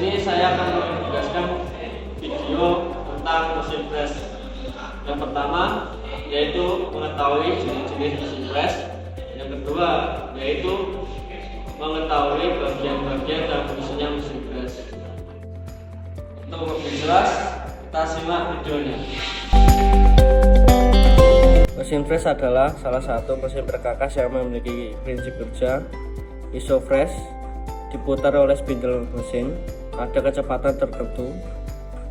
sini saya akan menjelaskan video tentang mesin press. Yang pertama yaitu mengetahui jenis-jenis mesin press. Yang kedua yaitu mengetahui bagian-bagian dan fungsinya mesin press. Untuk lebih jelas, kita simak videonya. Mesin press adalah salah satu mesin perkakas yang memiliki prinsip kerja isopress, diputar oleh spindle mesin, ada kecepatan tertentu,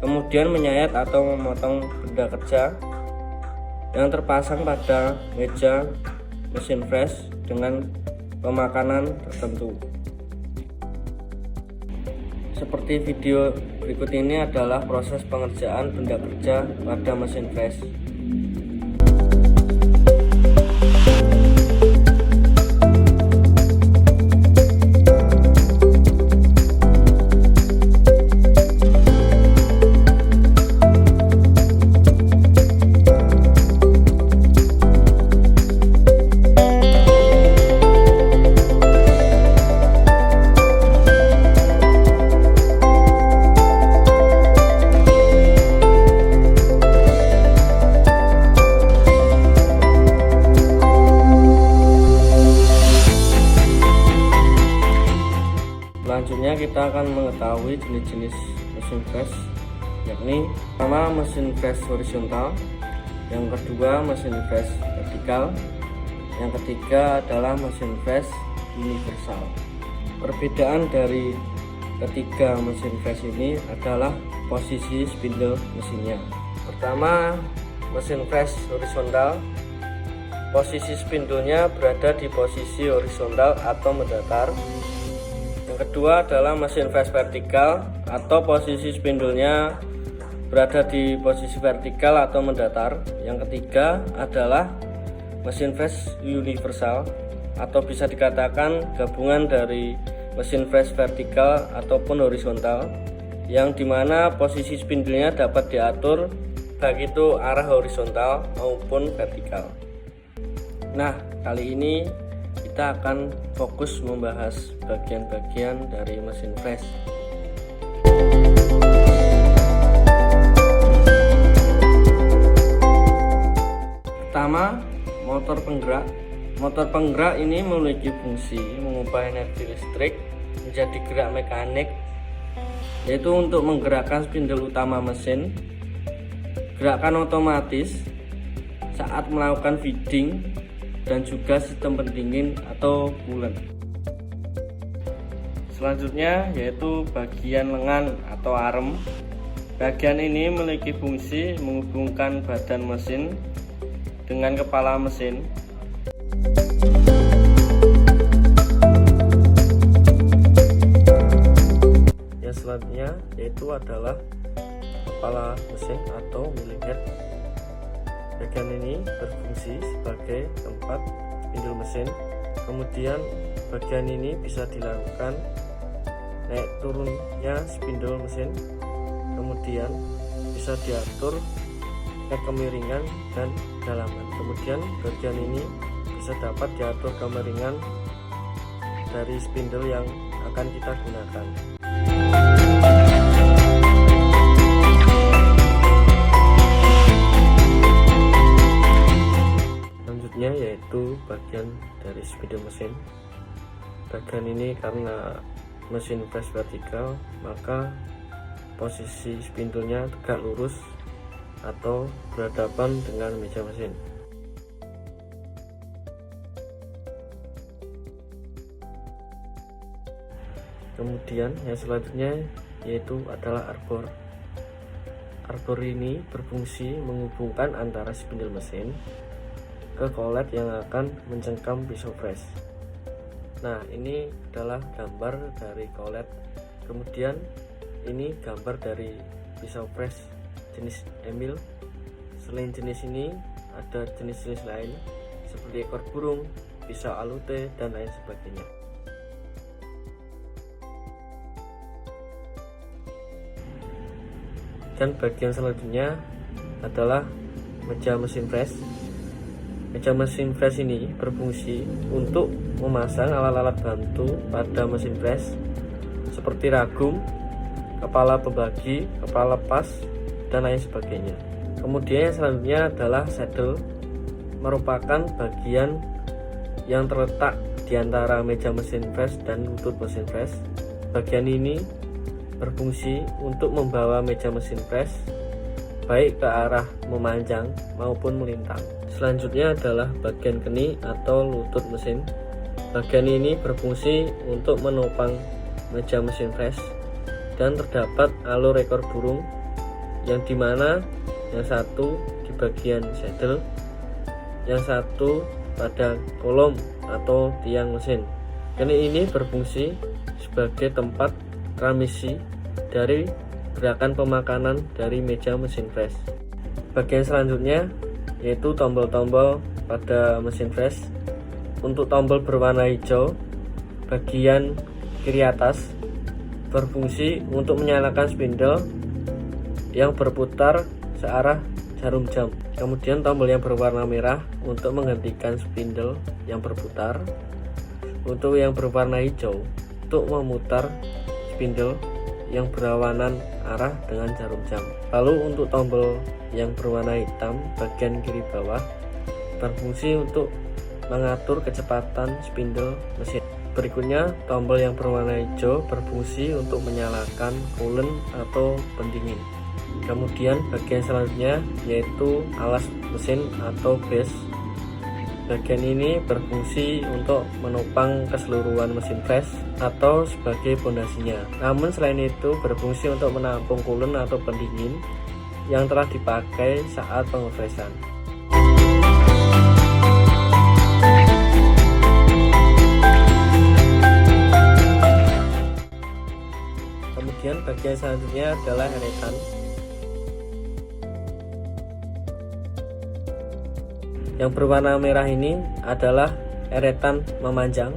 kemudian menyayat atau memotong benda kerja yang terpasang pada meja mesin press dengan pemakanan tertentu. Seperti video berikut ini adalah proses pengerjaan benda kerja pada mesin press. Selanjutnya kita akan mengetahui jenis-jenis mesin press, yakni pertama mesin press horizontal, yang kedua mesin press vertikal, yang ketiga adalah mesin press universal. Perbedaan dari ketiga mesin press ini adalah posisi spindle mesinnya. Pertama, mesin press horizontal, posisi spindlenya berada di posisi horizontal atau mendatar. Yang kedua adalah mesin press vertikal, atau posisi spindlenya berada di posisi vertikal atau mendatar. Yang ketiga adalah mesin press universal, atau bisa dikatakan gabungan dari mesin press vertikal ataupun horizontal, yang dimana posisi spindlenya dapat diatur baik itu arah horizontal maupun vertikal. Nah, kali ini kita akan fokus membahas bagian-bagian dari mesin press. Pertama, motor penggerak. Motor penggerak ini memiliki fungsi mengubah energi listrik menjadi gerak mekanik, yaitu untuk menggerakkan spindle utama mesin. Gerakan otomatis saat melakukan feeding dan juga sistem pendingin atau coolant. Selanjutnya yaitu bagian lengan atau arm. Bagian ini memiliki fungsi menghubungkan badan mesin dengan kepala mesin. Yang selanjutnya yaitu adalah kepala mesin atau milling head. Bagian ini berfungsi sebagai tempat spindle mesin. Kemudian bagian ini bisa dilakukan naik turunnya spindle mesin. Kemudian bisa diatur kemiringan dan kedalaman. Kemudian bagian ini bisa dapat diatur kemiringan dari spindle yang akan kita gunakan. Yaitu bagian dari spindle mesin. Bagian ini karena mesin press vertikal, maka posisi spindlenya tegak lurus atau berhadapan dengan meja mesin. Kemudian yang selanjutnya yaitu adalah arbor. Arbor ini berfungsi menghubungkan antara spindle mesin ke collet yang akan mencengkam pisau press. Nah, ini adalah gambar dari collet. Kemudian ini gambar dari pisau press jenis Emil. Selain jenis ini ada jenis-jenis lain seperti ekor burung, pisau alute, dan lain sebagainya. Dan bagian selanjutnya adalah meja mesin press. Meja mesin press ini berfungsi untuk memasang alat-alat bantu pada mesin press seperti ragum, kepala pembagi, kepala lepas, dan lain sebagainya. Kemudian yang selanjutnya adalah saddle, merupakan bagian yang terletak di antara meja mesin press dan lutut mesin press. Bagian ini berfungsi untuk membawa meja mesin press baik ke arah memanjang maupun melintang. Selanjutnya adalah bagian keni atau lutut mesin. Bagian ini berfungsi untuk menopang meja mesin press dan terdapat alur ekor burung yang dimana yang satu di bagian saddle, yang satu pada kolom atau tiang mesin. Keni ini berfungsi sebagai tempat transmisi dari gerakan pemakanan dari meja mesin press. Bagian selanjutnya yaitu tombol-tombol pada mesin press. Untuk tombol berwarna hijau, bagian kiri atas berfungsi untuk menyalakan spindle yang berputar searah jarum jam. Kemudian tombol yang berwarna merah untuk menghentikan spindle yang berputar. Untuk yang berwarna hijau untuk memutar spindle yang berlawanan arah dengan jarum jam. Lalu untuk tombol yang berwarna hitam bagian kiri bawah berfungsi untuk mengatur kecepatan spindle mesin. Berikutnya tombol yang berwarna hijau berfungsi untuk menyalakan coolant atau pendingin. Kemudian bagian selanjutnya yaitu alas mesin atau base. Bagian ini berfungsi untuk menopang keseluruhan mesin press atau sebagai pondasinya. Namun selain itu berfungsi untuk menampung coolant atau pendingin yang telah dipakai saat pengepresan. Kemudian bagian selanjutnya adalah eretan. Yang berwarna merah ini adalah eretan memanjang.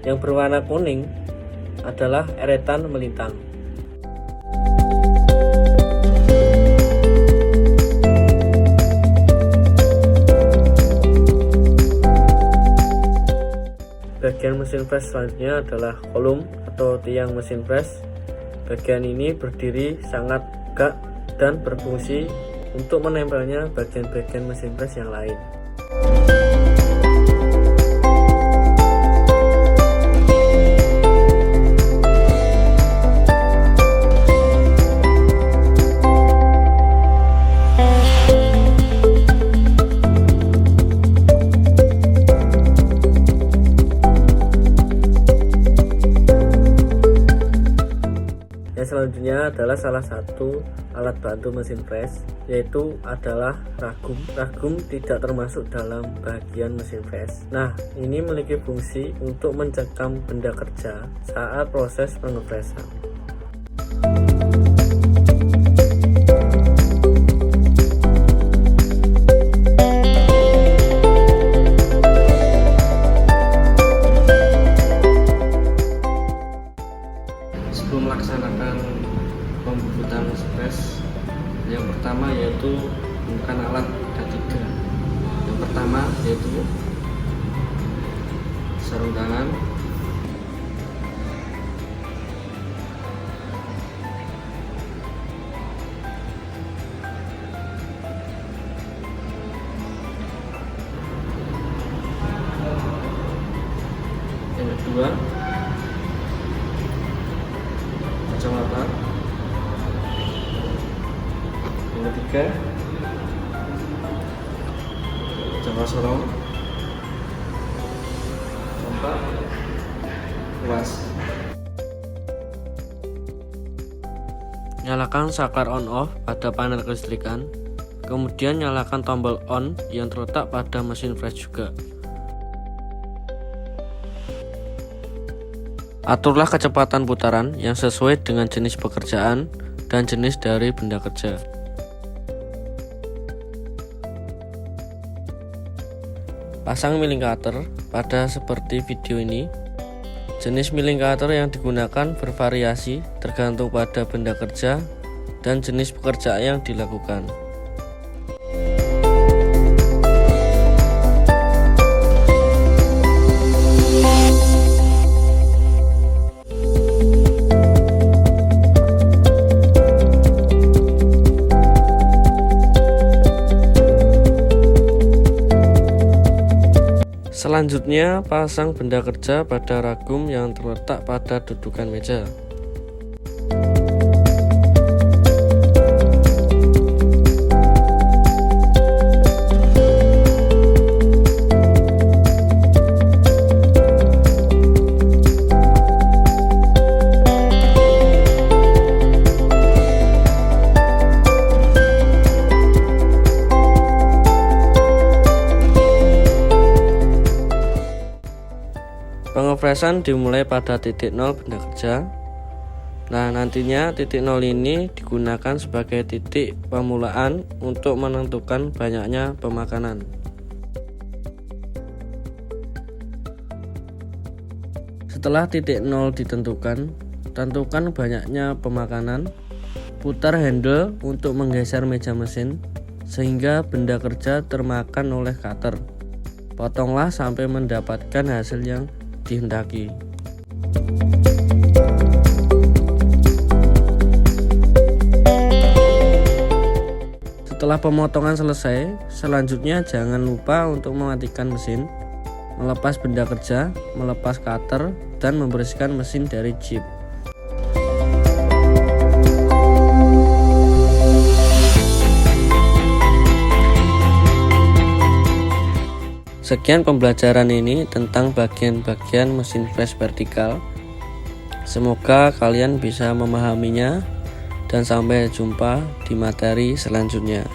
Yang berwarna kuning adalah eretan melintang. Bagian mesin press selanjutnya adalah kolom atau tiang mesin press. Bagian ini berdiri sangat tegak dan berfungsi untuk menempelnya bagian-bagian mesin press yang lain. Yang selanjutnya adalah salah satu alat bantu mesin press, yaitu adalah ragum. Ragum tidak termasuk dalam bagian mesin press. Nah, ini memiliki fungsi untuk mencekam benda kerja saat proses pengepresan. Sebelum melaksanakan pembuatan mesin press, yang pertama yaitu menggunakan alat ada 3. Yang pertama yaitu sarung tangan, yang kedua kacamata, yang ketiga jangkau sorong, keempat luas. Nyalakan saklar on off pada panel kelistrikan, kemudian nyalakan tombol on yang terletak pada mesin press juga. Aturlah kecepatan putaran yang sesuai dengan jenis pekerjaan dan jenis dari benda kerja. Pasang milling cutter pada seperti video ini. Jenis milling cutter yang digunakan bervariasi tergantung pada benda kerja dan jenis pekerjaan yang dilakukan. Selanjutnya, pasang benda kerja pada ragum yang terletak pada dudukan meja. Pengefresan dimulai pada titik 0 benda kerja. Nah, nantinya titik 0 ini digunakan sebagai titik pemulaan untuk menentukan banyaknya pemakanan. Setelah titik 0 ditentukan, tentukan banyaknya pemakanan. Putar handle untuk menggeser meja mesin sehingga benda kerja termakan oleh cutter. Potonglah sampai mendapatkan hasil yang dihendaki. Setelah pemotongan selesai, selanjutnya jangan lupa untuk mematikan mesin, melepas benda kerja, melepas cutter, dan membersihkan mesin dari chip. Sekian pembelajaran ini tentang bagian-bagian mesin flash vertikal. Semoga kalian bisa memahaminya dan sampai jumpa di materi selanjutnya.